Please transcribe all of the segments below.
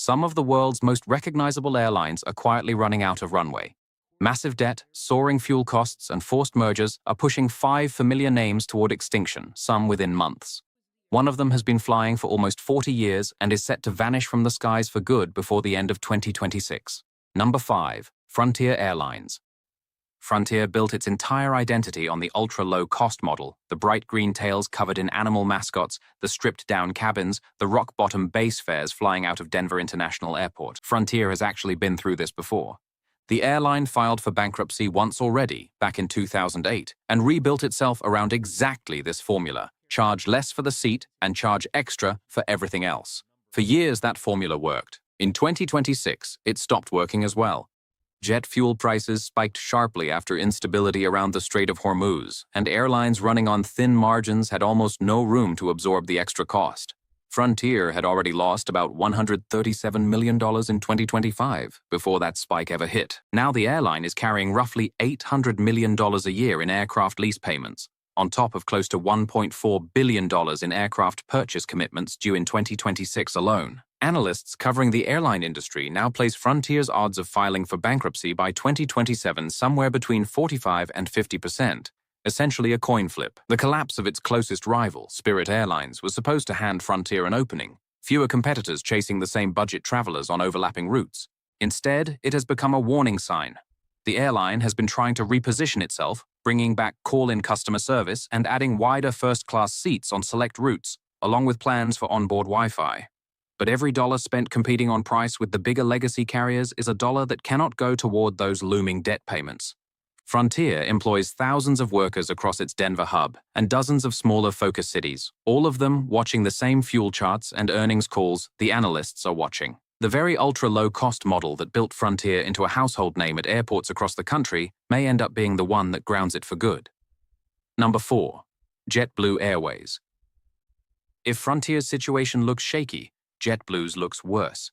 Some of the world's most recognizable airlines are quietly running out of runway. Massive debt, soaring fuel costs, and forced mergers are pushing 5 familiar names toward extinction, some within months. One of them has been flying for almost 40 years and is set to vanish from the skies for good before the end of 2026. Number 5. Frontier Airlines. Frontier built its entire identity on the ultra-low-cost model, the bright green tails covered in animal mascots, the stripped-down cabins, the rock-bottom base fares flying out of Denver International Airport. Frontier has actually been through this before. The airline filed for bankruptcy once already, back in 2008, and rebuilt itself around exactly this formula: charge less for the seat and charge extra for everything else. For years, that formula worked. In 2026, it stopped working as well. Jet fuel prices spiked sharply after instability around the Strait of Hormuz, and airlines running on thin margins had almost no room to absorb the extra cost. Frontier had already lost about $137 million in 2025 before that spike ever hit. Now the airline is carrying roughly $800 million a year in aircraft lease payments, on top of close to $1.4 billion in aircraft purchase commitments due in 2026 alone. Analysts covering the airline industry now place Frontier's odds of filing for bankruptcy by 2027 somewhere between 45% and 50%, essentially a coin flip. The collapse of its closest rival, Spirit Airlines, was supposed to hand Frontier an opening, fewer competitors chasing the same budget travelers on overlapping routes. Instead, it has become a warning sign. The airline has been trying to reposition itself, bringing back call-in customer service and adding wider first-class seats on select routes, along with plans for onboard Wi-Fi. But every dollar spent competing on price with the bigger legacy carriers is a dollar that cannot go toward those looming debt payments. Frontier employs thousands of workers across its Denver hub and dozens of smaller focus cities, all of them watching the same fuel charts and earnings calls the analysts are watching. The very ultra-low-cost model that built Frontier into a household name at airports across the country may end up being the one that grounds it for good. Number 4. JetBlue Airways. If Frontier's situation looks shaky, JetBlue's looks worse.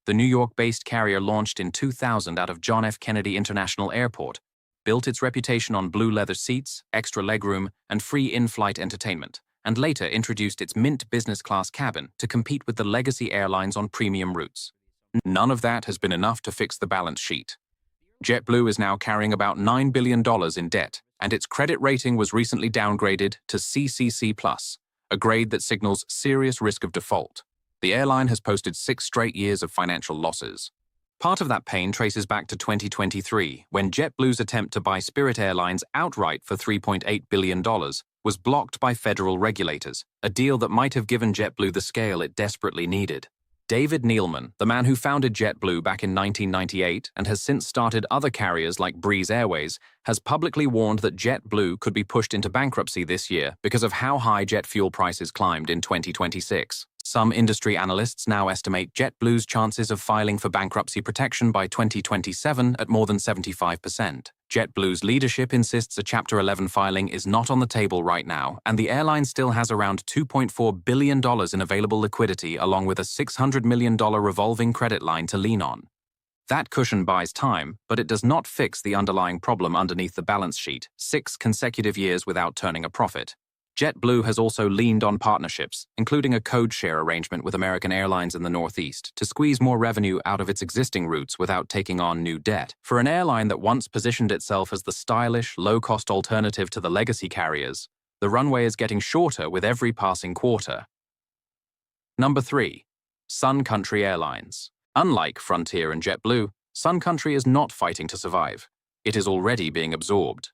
The New York-based carrier launched in 2000 out of John F. Kennedy International Airport, built its reputation on blue leather seats, extra legroom, and free in-flight entertainment, and later introduced its Mint business class cabin to compete with the legacy airlines on premium routes. None of that has been enough to fix the balance sheet. JetBlue is now carrying about $9 billion in debt, and its credit rating was recently downgraded to CCC+, a grade that signals serious risk of default. The airline has posted 6 straight years of financial losses. Part of that pain traces back to 2023, when JetBlue's attempt to buy Spirit Airlines outright for $3.8 billion was blocked by federal regulators, a deal that might have given JetBlue the scale it desperately needed. David Neeleman, the man who founded JetBlue back in 1998 and has since started other carriers like Breeze Airways, has publicly warned that JetBlue could be pushed into bankruptcy this year because of how high jet fuel prices climbed in 2026. Some industry analysts now estimate JetBlue's chances of filing for bankruptcy protection by 2027 at more than 75%. JetBlue's leadership insists a Chapter 11 filing is not on the table right now, and the airline still has around $2.4 billion in available liquidity along with a $600 million revolving credit line to lean on. That cushion buys time, but it does not fix the underlying problem underneath the balance sheet: 6 consecutive years without turning a profit. JetBlue has also leaned on partnerships, including a code-share arrangement with American Airlines in the Northeast, to squeeze more revenue out of its existing routes without taking on new debt. For an airline that once positioned itself as the stylish, low-cost alternative to the legacy carriers, the runway is getting shorter with every passing quarter. Number 3. Sun Country Airlines. Unlike Frontier and JetBlue, Sun Country is not fighting to survive. It is already being absorbed.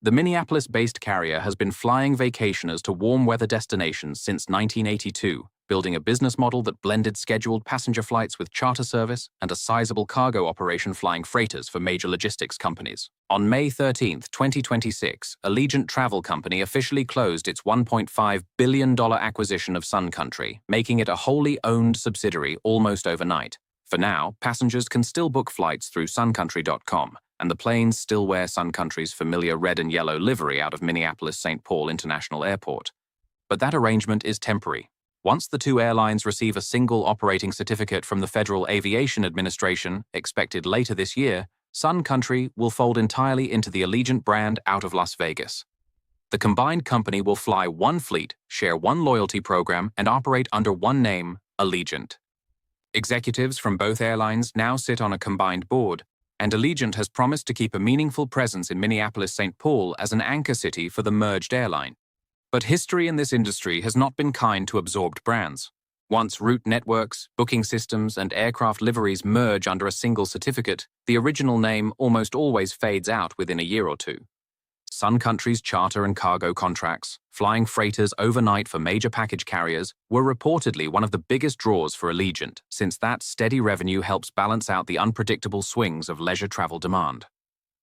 The Minneapolis-based carrier has been flying vacationers to warm weather destinations since 1982, building a business model that blended scheduled passenger flights with charter service and a sizable cargo operation flying freighters for major logistics companies. On May 13, 2026, Allegiant Travel Company officially closed its $1.5 billion acquisition of Sun Country, making it a wholly owned subsidiary almost overnight. For now, passengers can still book flights through suncountry.com, and the planes still wear Sun Country's familiar red and yellow livery out of Minneapolis-St. Paul International Airport. But that arrangement is temporary. Once the two airlines receive a single operating certificate from the Federal Aviation Administration, expected later this year, Sun Country will fold entirely into the Allegiant brand out of Las Vegas. The combined company will fly one fleet, share one loyalty program, and operate under one name, Allegiant. Executives from both airlines now sit on a combined board, and Allegiant has promised to keep a meaningful presence in Minneapolis-St. Paul as an anchor city for the merged airline. But history in this industry has not been kind to absorbed brands. Once route networks, booking systems, and aircraft liveries merge under a single certificate, the original name almost always fades out within a year or two. Sun Country's charter and cargo contracts, flying freighters overnight for major package carriers, were reportedly one of the biggest draws for Allegiant, since that steady revenue helps balance out the unpredictable swings of leisure travel demand.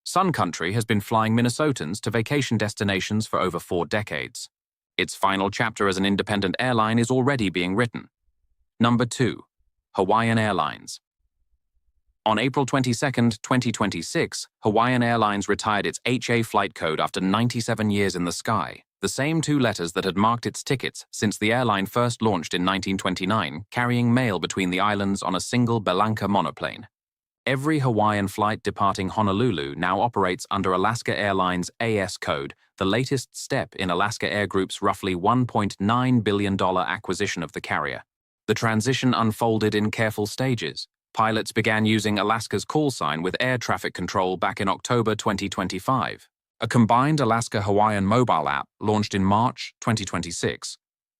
Sun Country has been flying Minnesotans to vacation destinations for over 4 decades. Its final chapter as an independent airline is already being written. Number 2. Hawaiian Airlines. On April 22, 2026, Hawaiian Airlines retired its HA flight code after 97 years in the sky, the same 2 letters that had marked its tickets since the airline first launched in 1929, carrying mail between the islands on a single Belanca monoplane. Every Hawaiian flight departing Honolulu now operates under Alaska Airlines' AS code, the latest step in Alaska Air Group's roughly $1.9 billion acquisition of the carrier. The transition unfolded in careful stages. Pilots began using Alaska's call sign with air traffic control back in October 2025. A combined Alaska-Hawaiian mobile app launched in March 2026.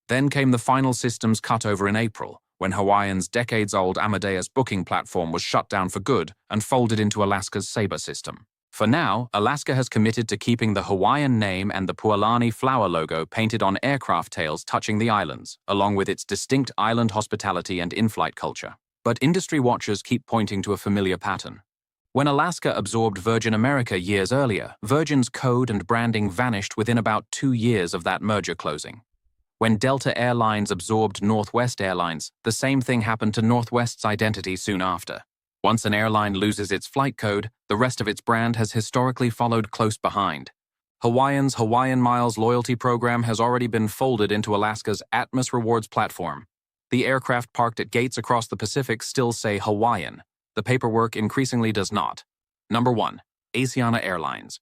Then came the final systems cutover in April, when Hawaiian's decades-old Amadeus booking platform was shut down for good and folded into Alaska's Sabre system. For now, Alaska has committed to keeping the Hawaiian name and the Pualani flower logo painted on aircraft tails touching the islands, along with its distinct island hospitality and in-flight culture. But industry watchers keep pointing to a familiar pattern. When Alaska absorbed Virgin America years earlier, Virgin's code and branding vanished within about 2 years of that merger closing. When Delta Airlines absorbed Northwest Airlines, the same thing happened to Northwest's identity soon after. Once an airline loses its flight code, the rest of its brand has historically followed close behind. Hawaiian's Hawaiian Miles loyalty program has already been folded into Alaska's Atmos Rewards platform. The aircraft parked at gates across the Pacific still say Hawaiian. The paperwork increasingly does not. Number 1. Asiana Airlines.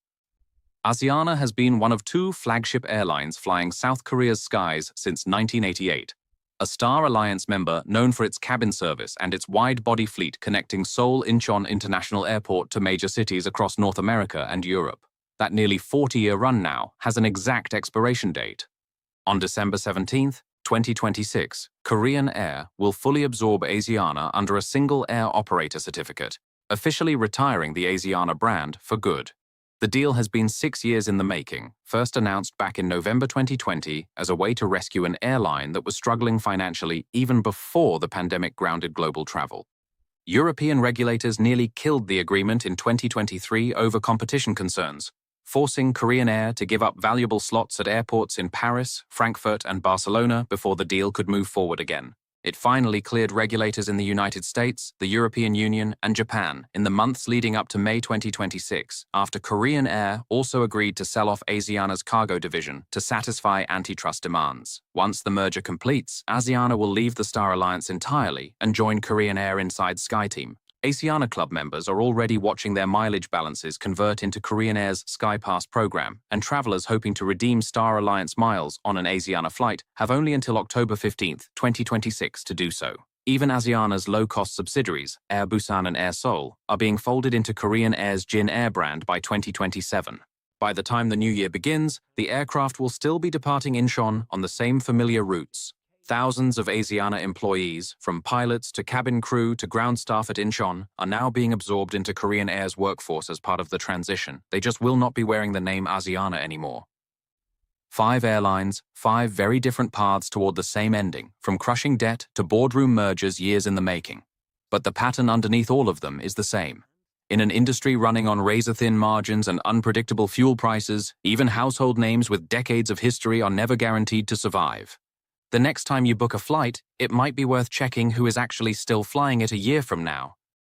Asiana has been one of 2 flagship airlines flying South Korea's skies since 1988. A Star Alliance member known for its cabin service and its wide-body fleet connecting Seoul-Incheon International Airport to major cities across North America and Europe. That nearly 40-year run now has an exact expiration date. On December 17, 2026, Korean Air will fully absorb Asiana under a single air operator certificate, officially retiring the Asiana brand for good. The deal has been 6 years in the making, first announced back in November 2020 as a way to rescue an airline that was struggling financially even before the pandemic grounded global travel. European regulators nearly killed the agreement in 2023 over competition concerns, forcing Korean Air to give up valuable slots at airports in Paris, Frankfurt, and Barcelona before the deal could move forward again. It finally cleared regulators in the United States, the European Union, and Japan in the months leading up to May 2026, after Korean Air also agreed to sell off Asiana's cargo division to satisfy antitrust demands. Once the merger completes, Asiana will leave the Star Alliance entirely and join Korean Air inside SkyTeam. Asiana Club members are already watching their mileage balances convert into Korean Air's SkyPass program, and travelers hoping to redeem Star Alliance miles on an Asiana flight have only until October 15, 2026 to do so. Even Asiana's low-cost subsidiaries, Air Busan and Air Seoul, are being folded into Korean Air's Jin Air brand by 2027. By the time the new year begins, the aircraft will still be departing Incheon on the same familiar routes. Thousands of Asiana employees, from pilots to cabin crew to ground staff at Incheon, are now being absorbed into Korean Air's workforce as part of the transition. They just will not be wearing the name Asiana anymore. 5 airlines, 5 very different paths toward the same ending, from crushing debt to boardroom mergers years in the making. But the pattern underneath all of them is the same. In an industry running on razor-thin margins and unpredictable fuel prices, even household names with decades of history are never guaranteed to survive. The next time you book a flight, it might be worth checking who is actually still flying it a year from now.